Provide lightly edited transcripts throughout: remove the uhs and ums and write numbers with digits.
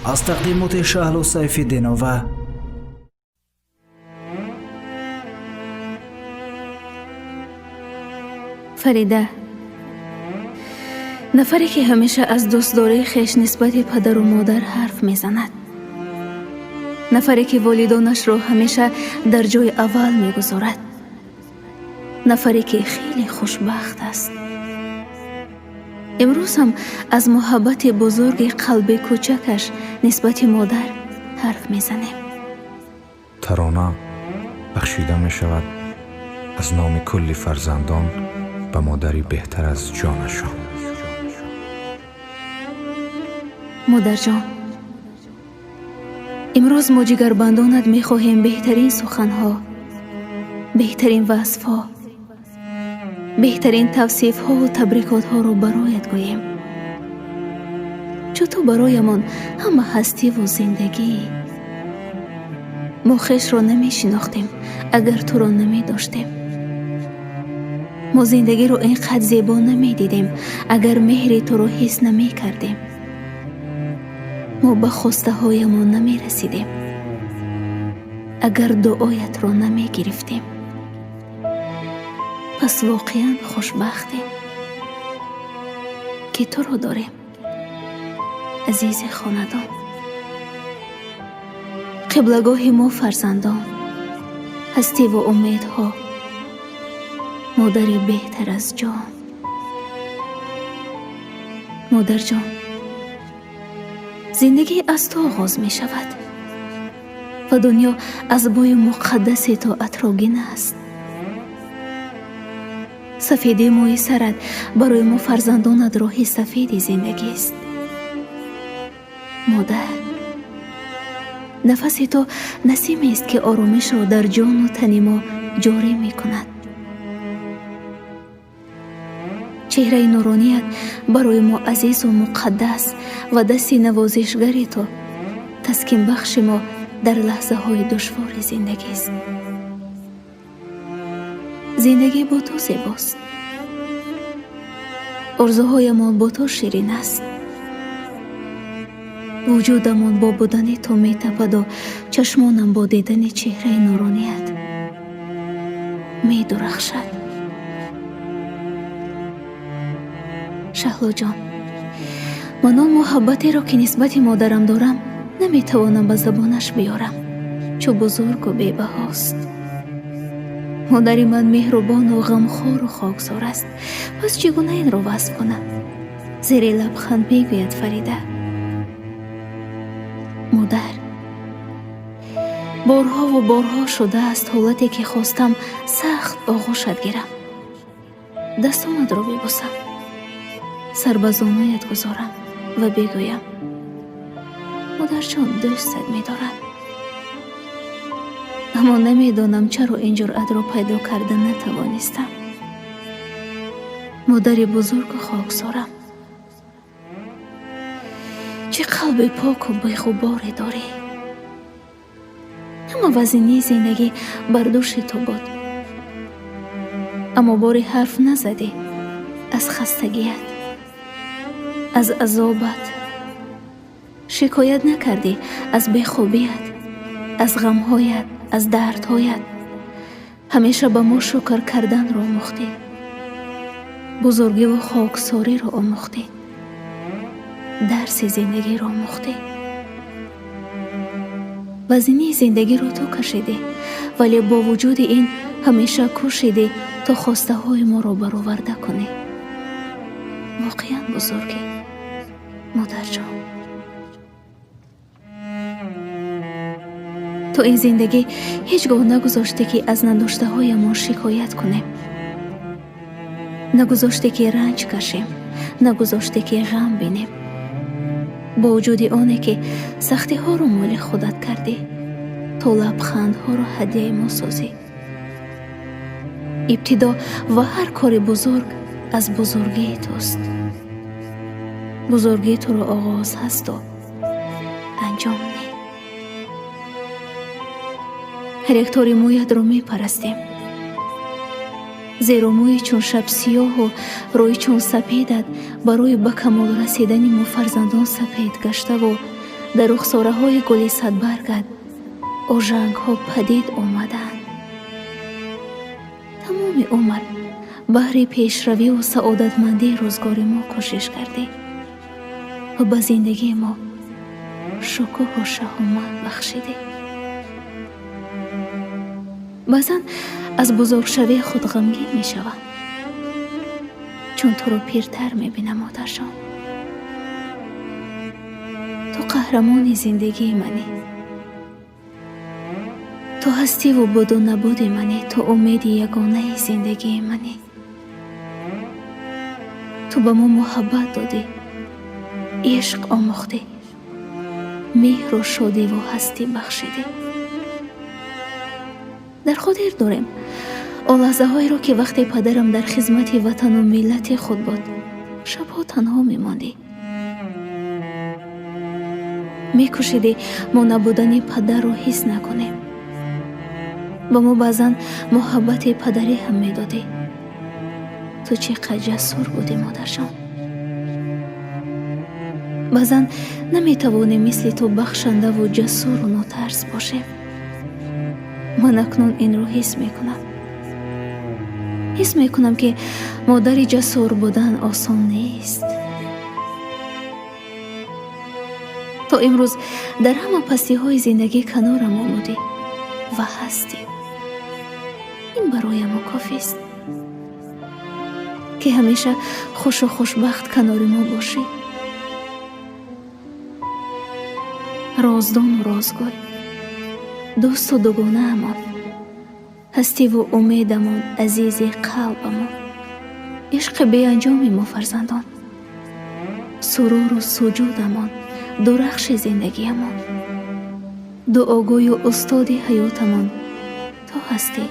از تقدیمات شهلا سیف‌الدین‌آور. فریده، نفری که همیشه از دوستداری خویش نسبت پدر و مادر حرف میزند، نفری که والدانش را همیشه در جای اول میگذارد، نفری که خیلی خوشبخت است. امروز هم از محبت بزرگ قلب کوچکش نسبت مادر حرف میزنیم. ترانه بخشیده می شود از نام کل فرزندان به مادری بهتر از جانشان. مادر جان، امروز ما جگربندانت می خواهیم بهترین سخنها، بهترین وصفها، بهترین توصیفها و تبریکاتها رو برایت گوییم. چون تو برایمان همه هستی و زندگی. ما خویش را نمی شناختیم اگر تو را نمی داشتیم. ما زندگی رو اینقدر زیبا نمی دیدیم اگر مهر تو رو حس نمی کردیم. ما به خواسته هایمان نمی رسیدیم اگر دعایت رو نمی گرفتیم. پس واقعا خوشبختیم که تو رو داریم عزیز خاندان. قبلگاه ما فرزندان، هستی و امیدها، مادری بهتر از جان. مادر جان، زندگی از تو آغاز می شود و دنیا از بوی مقدس تو عطرآگین است. سفیدی موی سرت برای ما فرزندانت راه سفید زندگی است. مادر، نفس تو نسیمی است که آرامش را در جان و تن ما جاری می کند. چهره نورانیت برای ما عزیز و مقدس و دست نوازشگری تو تسکین بخش ما در لحظه های دشوار زندگی است. زندگی با تو زیباست، آرزوهای ما با تو شیرین است. وجودمان با بودن تو می تپد و چشمانم با دیدن چهره نورانیت می درخشد. شهلا جان، من آن محبتی را که نسبت مادرم دارم نمی توانم به زبانش بیارم، چون بزرگ و بی‌بهاست. مادری من مهربان و غمخوار و خاکسار است. پس چگونه این را وصف کنم؟ زیر لبخند میگوید فریده: مادر، بارها و بارها شده است حالتی که خواستم سخت آغوشت گیرم، دستانت را ببوسم، سر به زانویت گذارم و بگویم مادر جان دوستت می‌دارم. اما نمیدانم چرا این جرأت را پیدا کرده نتوانستم. مادری بزرگ و خاکسارم، چه قلب پاک و بی‌غباری داری. اما وزنی زندگی بر دوش تو بود، اما باری حرف نزدی از خستگیت، از عذابت. شکایت نکردی از بیخوبیت، از غمهایت، از دردهایت. همیشه به ما شکر کردن را آموختی، بزرگی و خاکساری را آموختی، درس زندگی را آموختی. وزنی زندگی را تو کشیدی، ولی با وجود این همیشه کوشیدی تا خواسته های ما را برآورده کنی. واقعا بزرگی مادر جان. تو این زندگی هیچگاه نگذاشتی که از نداشته های ما شکایت کنیم، نگذاشتی که رنج کشیم، نگذاشتی که غم بینیم. با وجود آنه که سختی ها رو مال خودت کردی تا لبخند ها رو هدیه ما سازی. ابتدا و هر کار بزرگ از بزرگی توست. بزرگی تو رو آغاز هست و انجام نی. هر یک طور مویت رو می پرستیم، زیرا موی چون شب سیاه و روی چون سپیدت برای به کمال رسیدن ما فرزندان سپید گشته و дар рухсораҳои гули садбаргат ожангҳо падид омаданд. тамоми умр баҳри пешравию саодатмандии рӯзгори мо кӯшиш кардӣ ва ба зиндагии мо шукӯҳу шаҳомат бахшидӣ. баъзан аз бузургшавии худ ғамгин мешавам, чун туро пиртар мебинам. модарҷон, ту қаҳрамони зиндагии манӣ, ту ҳастиву буду набуди манӣ, ту умеди ягонаи зиндагии манӣ. ту ба мо муҳаббат додӣ, ишқ омӯхтӣ, меҳру шодиву ҳастӣ бахшидӣ. дар хотир дорем он лаҳзаҳоеро ки вақте падарам дар хизмати ватану миллати худ буд, шабҳо танҳо мемондӣ. мекӯшидӣ мо набудани падарро ҳис накунем. ба мо баъзан муҳаббати падарӣ ҳам медодӣ. ту чӣ қадр ҷасур будӣ, модарҷон. баъзан наметавонем мисли ту бахшандаву ҷасуру нотарс бошем. ман акнун инро ҳис мекунам ки модари ҷасур будан осон нест. то имрӯз дар ҳама пастиҳои зиндагӣ канорам омудӣ ва ҳастӣ. ин бароям кофист ки ҳамеша хушу хушбахт канори мо бошӣ. роздону розгӯй, дӯсту дугонаамон, ҳастиву умедамон, азизи қалбамон, ишқи беанҷоми мо фарзандон, суруру суҷудамон, дурахши зиндагиамон, дуогӯю устоди ҳаётамон ту ҳастӣ,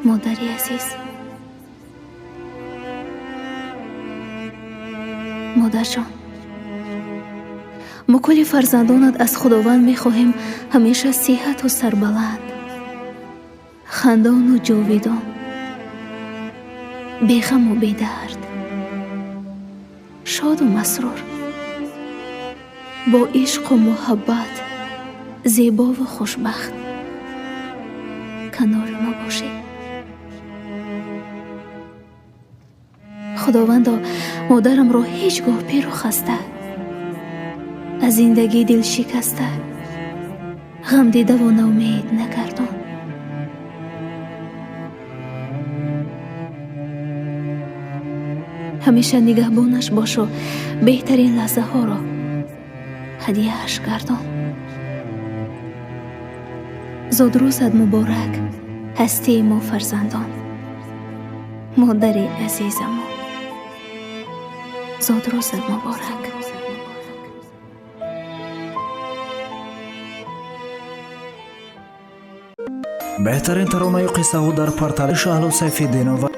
модари азиз. модарҷон, мо кули фарзандонат аз худованд мехоҳем ҳамеша сиҳату сарбаланд, хандону ҷовидон, беғаму бедард, шоду масрур, бо ишқу муҳаббат, зебову хушбахт канори мо бошӣ. худовандо модарамро ҳеҷ гоҳ пиру хаста, аз зиндагӣ дилшикаста, ғамдидаву наумед нагардон. ҳамеша нигаҳбонаш бошу беҳтарин лаҳзаҳоро ҳадияаш гардон. зодрӯзат муборак, ҳастии мо фарзандон, модари азизамон, зодрӯзат муборак. беҳтарин таронаи қиссаҳо дар портали Шаҳло Сайфиддинова